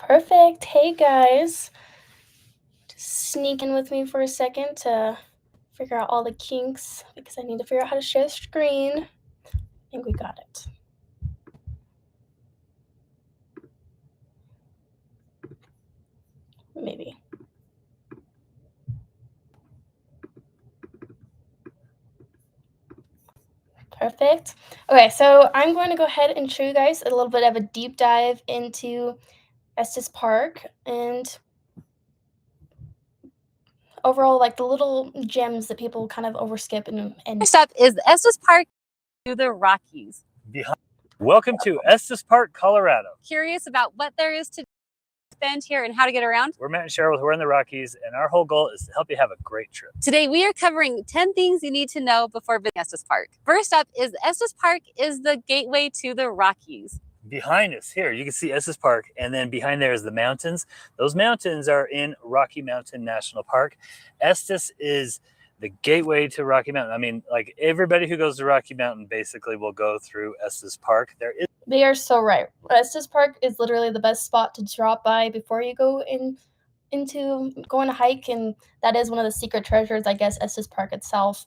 Perfect. Hey guys, just sneak in with me for a second to figure out all the kinks because I need to figure out how to share the screen. I think we got it. Maybe. Perfect. Okay, so I'm going to go ahead and show you guys a little bit of a deep dive into Estes Park and overall like the little gems that people kind of overskip and Next up is Estes Park to the Rockies. Welcome to Estes Park, Colorado. Curious about what there is to spend here and how to get around? We're Matt and Cheryl, we're in the Rockies, and our whole goal is to help you have a great trip. Today we are covering 10 things you need to know before visiting Estes Park. First up is Estes Park is the gateway to the Rockies. Behind us here, you can see Estes Park, and then behind there is the mountains. Those mountains are in Rocky Mountain National Park. Estes is the gateway to Rocky Mountain. I mean, like everybody who goes to Rocky Mountain basically will go through Estes Park. They are so right. Estes Park is literally the best spot to drop by before you go into going to hike, and that is one of the secret treasures. I guess Estes Park itself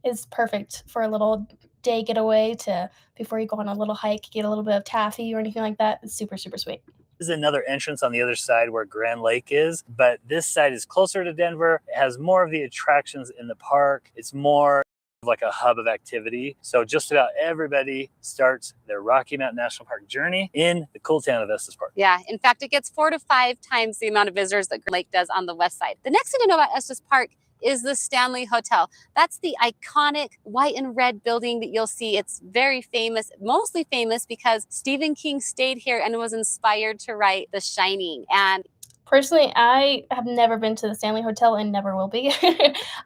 is perfect for a little day getaway to before you go on a little hike, get a little bit of taffy or anything like that. It's super, super sweet. Is another entrance on the other side where Grand Lake is, but this side is closer to Denver. It has more of the attractions in the park. It's more like a hub of activity. So just about everybody starts their Rocky Mountain National Park journey in the cool town of Estes Park. Yeah, in fact, it gets 4 to 5 times the amount of visitors that Grand Lake does on the west side. The next thing to know about Estes Park is the Stanley Hotel. That's the iconic white and red building that you'll see. It's very famous, mostly famous because Stephen King stayed here and was inspired to write The Shining. And personally, I have never been to the Stanley Hotel and never will be.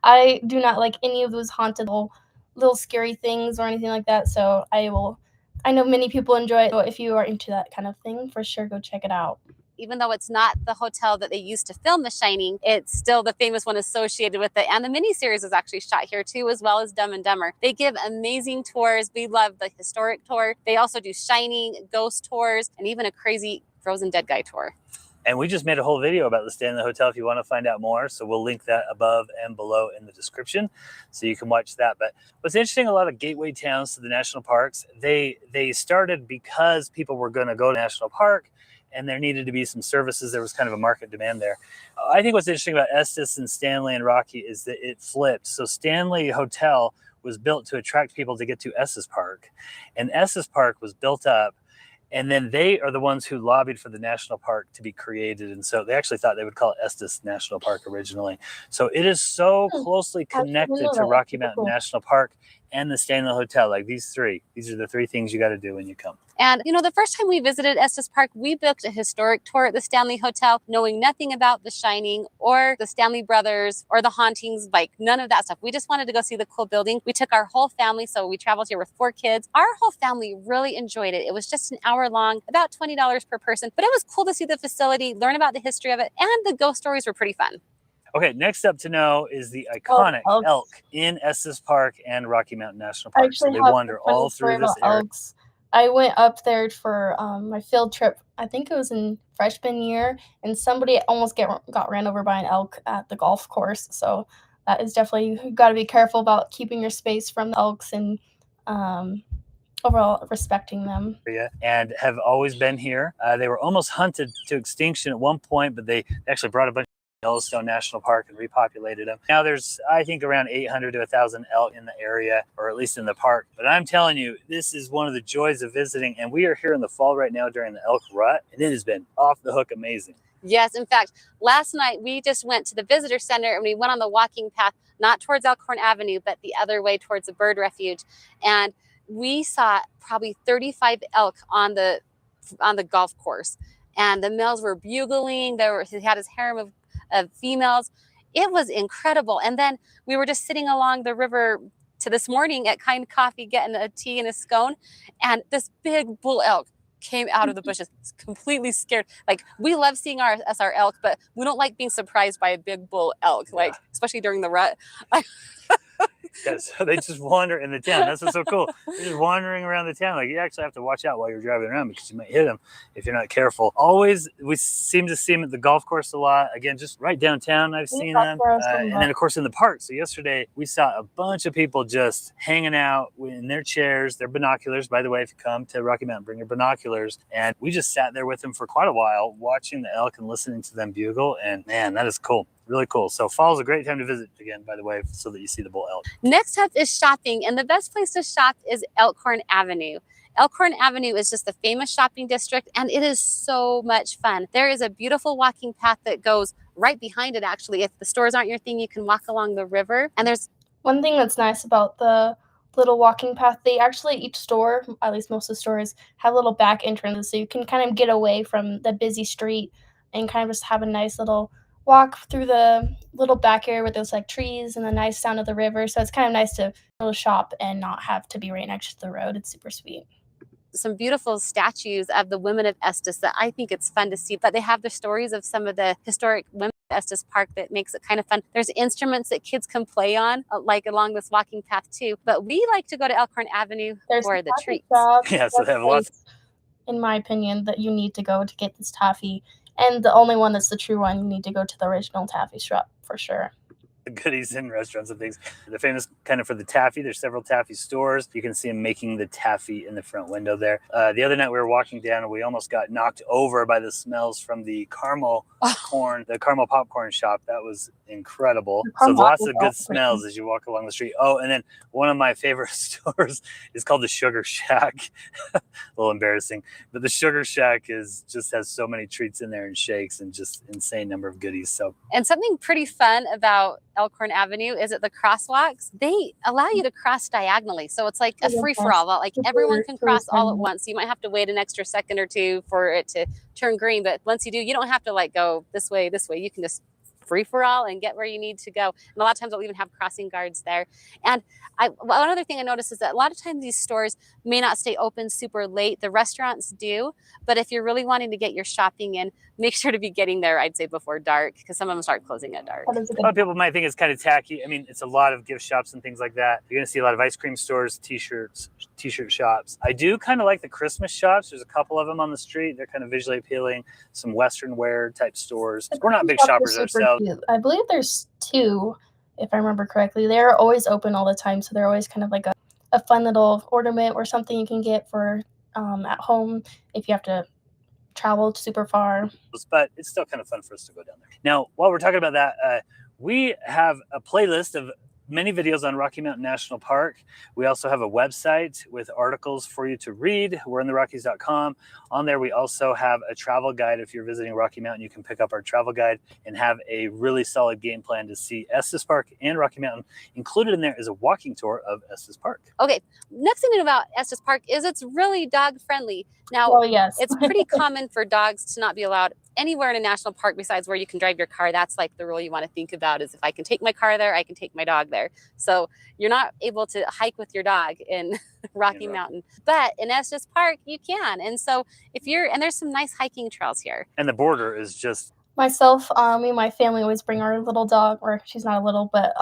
I do not like any of those haunted little scary things or anything like that. So I know many people enjoy it. So if you are into that kind of thing, for sure, go check it out. Even though it's not the hotel that they used to film The Shining, it's still the famous one associated with it. And the miniseries was actually shot here too, as well as Dumb and Dumber. They give amazing tours. We love the historic tour. They also do Shining, ghost tours, and even a crazy Frozen Dead Guy tour. And we just made a whole video about the Stanley Hotel if you want to find out more. So we'll link that above and below in the description so you can watch that. But what's interesting, a lot of gateway towns to the national parks, they started because people were going to go to national park and there needed to be some services. There was kind of a market demand there. I think what's interesting about Estes and Stanley and Rocky is that it flipped. So Stanley Hotel was built to attract people to get to Estes Park, and Estes Park was built up. And then they are the ones who lobbied for the national park to be created. And so they actually thought they would call it Estes National Park originally. So it is so closely connected to Rocky Mountain National Park and the Stanley Hotel. Like these are the 3 things you got to do when you come. And you know, the first time we visited Estes Park, we booked a historic tour at the Stanley Hotel, knowing nothing about The Shining or the Stanley Brothers or the hauntings, like none of that stuff. We just wanted to go see the cool building. We took our whole family, so we traveled here with 4 kids. Our whole family really enjoyed it. It was just an hour long, about $20 per person, but it was cool to see the facility, learn about the history of it, and the ghost stories were pretty fun. Okay, next up to know is the iconic elk in Estes Park and Rocky Mountain National Park. So they wander all through this area. Elks. I went up there for my field trip. I think it was in freshman year, and somebody almost got ran over by an elk at the golf course. So that is definitely, you got to be careful about keeping your space from the elks and overall respecting them. And have always been here. They were almost hunted to extinction at one point, but they actually brought a bunch of Yellowstone National Park and repopulated them. Now there's, I think, around 800 to 1,000 elk in the area, or at least in the park. But I'm telling you, this is one of the joys of visiting. And we are here in the fall right now during the elk rut, and it has been off the hook amazing. Yes, in fact, last night we just went to the visitor center and we went on the walking path, not towards Elkhorn Avenue, but the other way towards the bird refuge. And we saw probably 35 elk on the golf course. And the males were bugling. He had his harem of females. It was incredible. And then we were just sitting along the river to this morning at Kind Coffee getting a tea and a scone, and this big bull elk came out of the bushes, completely scared. Like, we love seeing our elk, but we don't like being surprised by a big bull elk, like especially during the rut. Yeah, so they just wander in the town. That's what's so cool. They're just wandering around the town. Like, you actually have to watch out while you're driving around because you might hit them if you're not careful. Always, we seem to see them at the golf course a lot. Again, just right downtown, I've seen That's them. where I was talking And about. then, of course, in the park. So yesterday, we saw a bunch of people just hanging out in their chairs, their binoculars. By the way, if you come to Rocky Mountain, bring your binoculars. And we just sat there with them for quite a while, watching the elk and listening to them bugle. And man, that is cool. Really cool. So fall is a great time to visit again, by the way, so that you see the bull elk. Next up is shopping, and the best place to shop is Elkhorn Avenue. Elkhorn Avenue is just a famous shopping district, and it is so much fun. There is a beautiful walking path that goes right behind it, actually. If the stores aren't your thing, you can walk along the river, and there's One thing that's nice about the little walking path, they actually each store, at least most of the stores, have little back entrances, so you can kind of get away from the busy street and kind of just have a nice little walk through the little back area where there's, like, trees and the nice sound of the river, so it's kind of nice to go shop and not have to be right next to the road. It's super sweet. some beautiful statues of the women of Estes that I think it's fun to see. But they have the stories of some of the historic women of Estes Park that makes it kind of fun. There's instruments that kids can play on, like along this walking path too. But we like to go to Elkhorn Avenue There's for some the taffy treats. shops. Yeah, so they have lots. In my opinion, that you need to go to get this taffy, and the only one that's the true one, you need to go to the original taffy shop for sure. Goodies in restaurants and things. They're famous kind of for the taffy. There's several taffy stores. You can see them making the taffy in the front window there. The other night we were walking down and we almost got knocked over by the smells from the caramel corn, the caramel popcorn shop. That was incredible. So lots of good smells as you walk along the street. Oh, and then one of my favorite stores is called the Sugar Shack. A little embarrassing, but the Sugar Shack just has so many treats in there and shakes and just insane number of goodies. So, and something pretty fun about Elkhorn Avenue is at the crosswalks, they allow you to cross diagonally. So it's like a free-for-all. Like everyone can cross all at once. You might have to wait an extra second or two for it to turn green. But once you do, you don't have to like go this way. You can just free for all and get where you need to go. And a lot of times they'll even have crossing guards there. And one other thing I noticed is that a lot of times these stores may not stay open super late. The restaurants do, but if you're really wanting to get your shopping in, make sure to be getting there, I'd say, before dark, because some of them start closing at dark. A lot of people might think it's kind of tacky. I mean, it's a lot of gift shops and things like that. You're going to see a lot of ice cream stores, t-shirt shops. I do kind of like the Christmas shops. There's a couple of them on the street. They're kind of visually appealing. Some Western wear type stores. We're not big shoppers ourselves. Cute. I believe there's two, if I remember correctly. They're always open all the time, so they're always kind of like a fun little ornament or something you can get for at home if you have to travel super far. But it's still kind of fun for us to go down there. Now, while we're talking about that, we have a playlist of many videos on Rocky Mountain National Park. We also have a website with articles for you to read. We're in therockies.com. On there, we also have a travel guide. If you're visiting Rocky Mountain, you can pick up our travel guide and have a really solid game plan to see Estes Park and Rocky Mountain. Included in there is a walking tour of Estes Park. Okay, next thing about Estes Park is it's really dog friendly. Now, yes. It's pretty common for dogs to not be allowed anywhere in a national park besides where you can drive your car. That's like the rule you want to think about, is if I can take my car there, I can take my dog there. So you're not able to hike with your dog in Rocky Mountain, but in Estes Park you can. And so and there's some nice hiking trails here. And the border is just... Myself, me and my family always bring our little dog, or she's not a little, but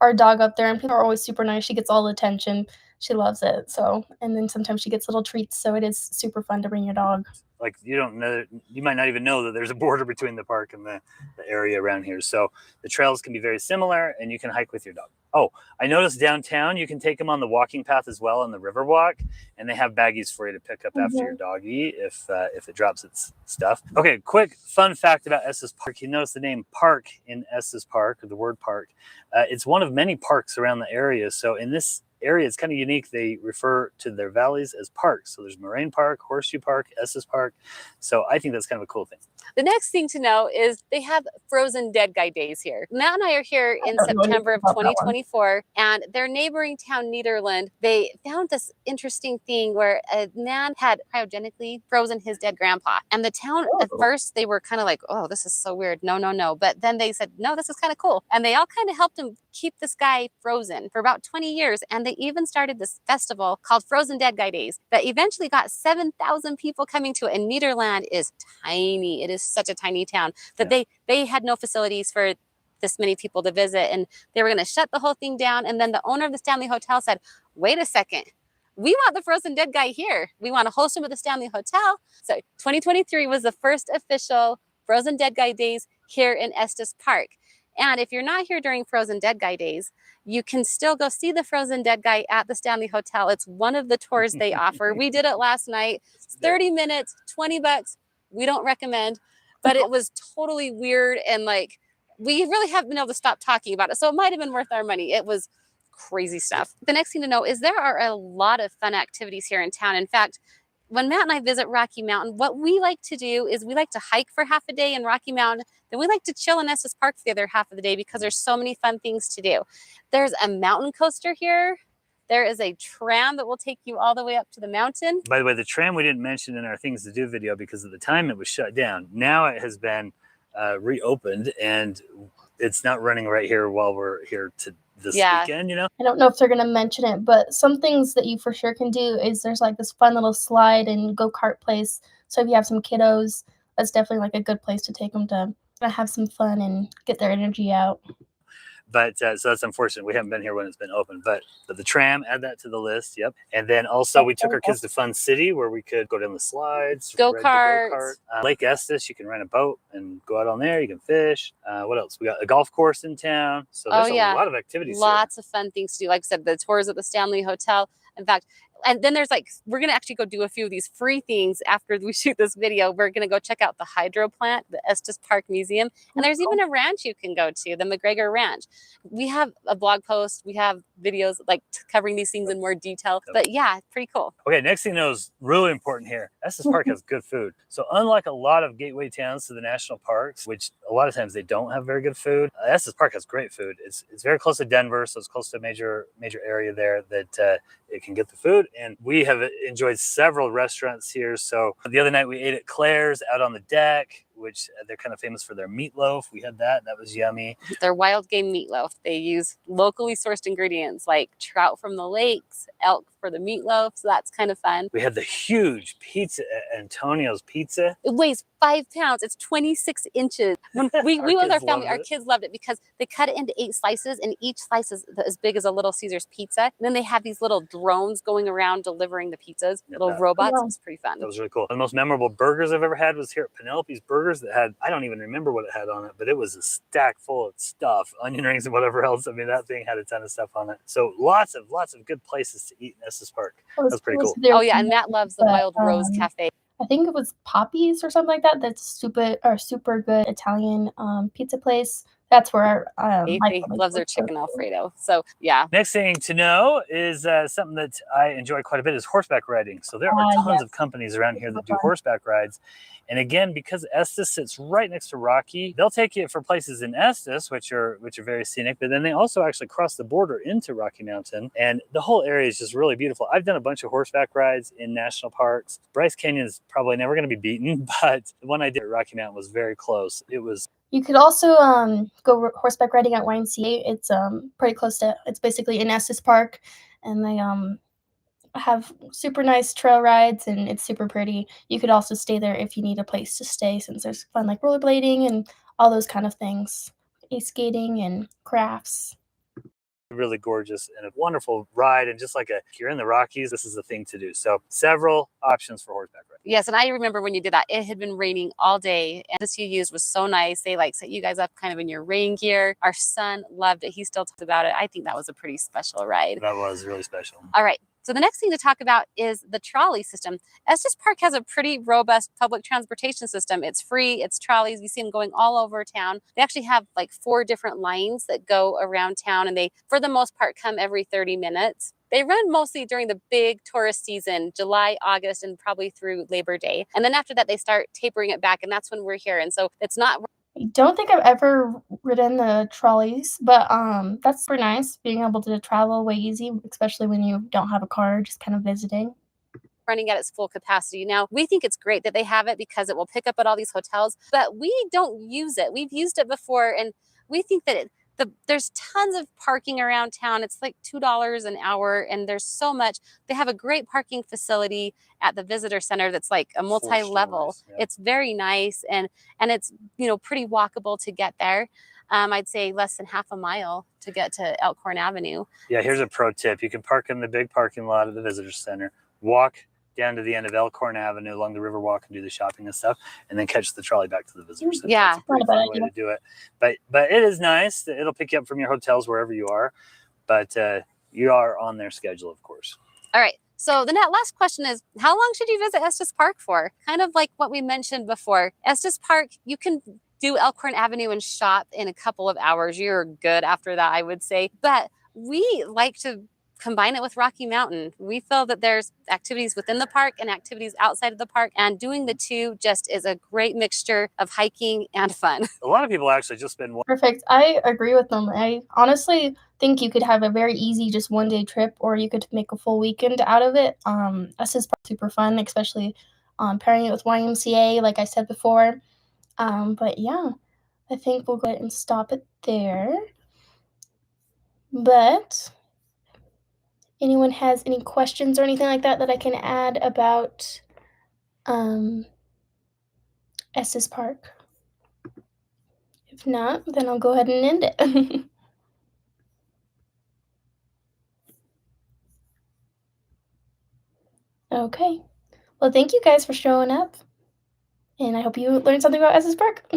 our dog up there, and people are always super nice. She gets all the attention. She loves it. So, and then sometimes she gets little treats. So it is super fun to bring your dog. Like, you don't know, you might not even know that there's a border between the park and the area around here. So the trails can be very similar and you can hike with your dog. Oh, I noticed downtown you can take them on the walking path as well, on the river walk, and they have baggies for you to pick up after your doggy if it drops its stuff. Okay, quick fun fact about Estes Park. You notice the name Park in Estes Park, or the word park. It's one of many parks around the area. So in this area, it's kind of unique. They refer to their valleys as parks. So there's Moraine Park, Horseshoe Park, Estes Park. So I think that's kind of a cool thing. The next thing to know is they have frozen dead guy days here. Matt and I are here in September of 2024, and their neighboring town, Nederland, they found this interesting thing where a man had cryogenically frozen his dead grandpa. And the town, at first, they were kind of like, oh, this is so weird. No, no, no. But then they said, no, this is kind of cool. And they all kind of helped him keep this guy frozen for about 20 years. And they even started this festival called Frozen Dead Guy Days that eventually got 7,000 people coming to it. And Nederland is tiny. It is such a tiny town that they had no facilities for this many people to visit, and they were going to shut the whole thing down. And then the owner of the Stanley Hotel said, wait a second, we want the Frozen Dead guy here. We want to host him at the Stanley Hotel. So 2023 was the first official Frozen Dead Guy days here in Estes Park. And if you're not here during Frozen Dead Guy days, you can still go see the Frozen Dead guy at the Stanley Hotel. It's one of the tours they offer. We did it last night. It's 30 minutes, $20. We don't recommend, but it was totally weird. And like, we really haven't been able to stop talking about it. So it might've been worth our money. It was crazy stuff. The next thing to know is there are a lot of fun activities here in town. In fact, when Matt and I visit Rocky Mountain, what we like to do is we like to hike for half a day in Rocky Mountain. Then we like to chill in Estes Park the other half of the day because there's so many fun things to do. There's a mountain coaster here. There is a tram that will take you all the way up to the mountain. By the way, the tram we didn't mention in our things to do video because at the time it was shut down. Now it has been reopened, and it's not running right here while we're here to this weekend, you know? I don't know if they're going to mention it, but some things that you for sure can do is there's like this fun little slide and go-kart place. So if you have some kiddos, that's definitely like a good place to take them to have some fun and get their energy out. But so that's unfortunate. We haven't been here when it's been open, but the tram, add that to the list. Yep. And then also we took our kids to Fun City where we could go down the slides, go-karts. Lake Estes. You can rent a boat and go out on there. You can fish. What else? We got a golf course in town. So there's a lot of activities. Lots of fun things to do. Like I said, the tours at the Stanley Hotel. In fact, and then there's like, we're going to actually go do a few of these free things after we shoot this video. We're going to go check out the hydro plant, the Estes Park Museum. And there's even a ranch you can go to, the McGregor Ranch. We have a blog post. We have videos like covering these things in more detail. But yeah, pretty cool. Okay, next thing to know is really important here. Estes Park has good food. So unlike a lot of gateway towns to the national parks, which a lot of times they don't have very good food, Estes Park has great food. It's very close to Denver, so it's close to a major area there that it can get the food. And we have enjoyed several restaurants here. So the other night we ate at Claire's out on the deck, which they're kind of famous for their meatloaf. We had that. That was yummy. Their wild game meatloaf. They use locally sourced ingredients like trout from the lakes, elk for the meatloaf. So that's kind of fun. We had the huge pizza at Antonio's Pizza. It weighs 5 pounds. It's 26 inches. When we with our family, our kids loved it because they cut it into 8 slices, and each slice is as big as a Little Caesars pizza. And then they have these little drones going around delivering the pizzas, little robots. It was pretty fun. That was really cool. The most memorable burgers I've ever had was here at Penelope's Burgers that had, I don't even remember what it had on it, but it was a stack full of stuff, onion rings and whatever else. I mean, that thing had a ton of stuff on it. So lots of good places to eat in Estes Park. That was pretty cool. Oh yeah, and Matt loves the Wild Rose Cafe. I think it was Poppy's or something like that. That's super good Italian pizza place. That's where He loves their chicken Alfredo. So yeah. Next thing to know is something that I enjoy quite a bit is horseback riding. So there are tons of companies around here that do horseback rides. And again, because Estes sits right next to Rocky, they'll take you for places in Estes, which are very scenic, but then they also actually cross the border into Rocky Mountain. And the whole area is just really beautiful. I've done a bunch of horseback rides in national parks. Bryce Canyon is probably never going to be beaten, but the one I did at Rocky Mountain was very close. It was. You could also go horseback riding at YMCA. It's pretty close to, it's basically in Estes Park, and they have super nice trail rides, and it's super pretty. You could also stay there if you need a place to stay, since there's fun like rollerblading and all those kind of things, ice skating and crafts. Really gorgeous and a wonderful ride, and just like if you're in the Rockies, this is the thing to do. So several options for horseback riding. Yes, and I remember when you did that, it had been raining all day, and this you used was so nice. They like set you guys up kind of in your rain gear. Our son loved it. He still talks about it. I think that was a pretty special ride. That was really special. All right. So the next thing to talk about is the trolley system. Estes Park has a pretty robust public transportation system. It's free, it's trolleys. You see them going all over town. They actually have like 4 different lines that go around town, and they, for the most part, come every 30 minutes. They run mostly during the big tourist season, July, August, and probably through Labor Day. And then after that, they start tapering it back, and that's when we're here. And so it's not... I don't think I've ever ridden the trolleys, but that's super nice, being able to travel way easy, especially when you don't have a car, just kind of visiting. Running at its full capacity. Now, we think it's great that they have it because it will pick up at all these hotels, but we don't use it. We've used it before, and we think that there's tons of parking around town. It's like $2 an hour, and there's so much. They have a great parking facility at the visitor center that's like a multi-level. Nice, yeah. It's very nice, and it's pretty walkable to get there. I'd say less than half a mile to get to Elkhorn Avenue. Yeah, here's a pro tip. You can park in the big parking lot of the visitor center, walk down to the end of Elkhorn Avenue along the Riverwalk and do the shopping and stuff, and then catch the trolley back to the visitor center. Yeah, that's a pretty fun way to do it. But it is nice. It'll pick you up from your hotels wherever you are, but you are on their schedule, of course. All right. So the last question is, how long should you visit Estes Park for? Kind of like what we mentioned before. Estes Park, you can do Elkhorn Avenue and shop in a couple of hours. You're good after that, I would say. But we like to combine it with Rocky Mountain. We feel that there's activities within the park and activities outside of the park, and doing the two just is a great mixture of hiking and fun. A lot of people actually just spend Perfect. I agree with them. I honestly think you could have a very easy just one-day trip, or you could make a full weekend out of it. Estes Park super fun, especially pairing it with YMCA, like I said before. But yeah, I think we'll go ahead and stop it there. But anyone has any questions or anything like that that I can add about Estes Park? If not, then I'll go ahead and end it. Okay. Well, thank you guys for showing up, and I hope you learned something about Estes Park.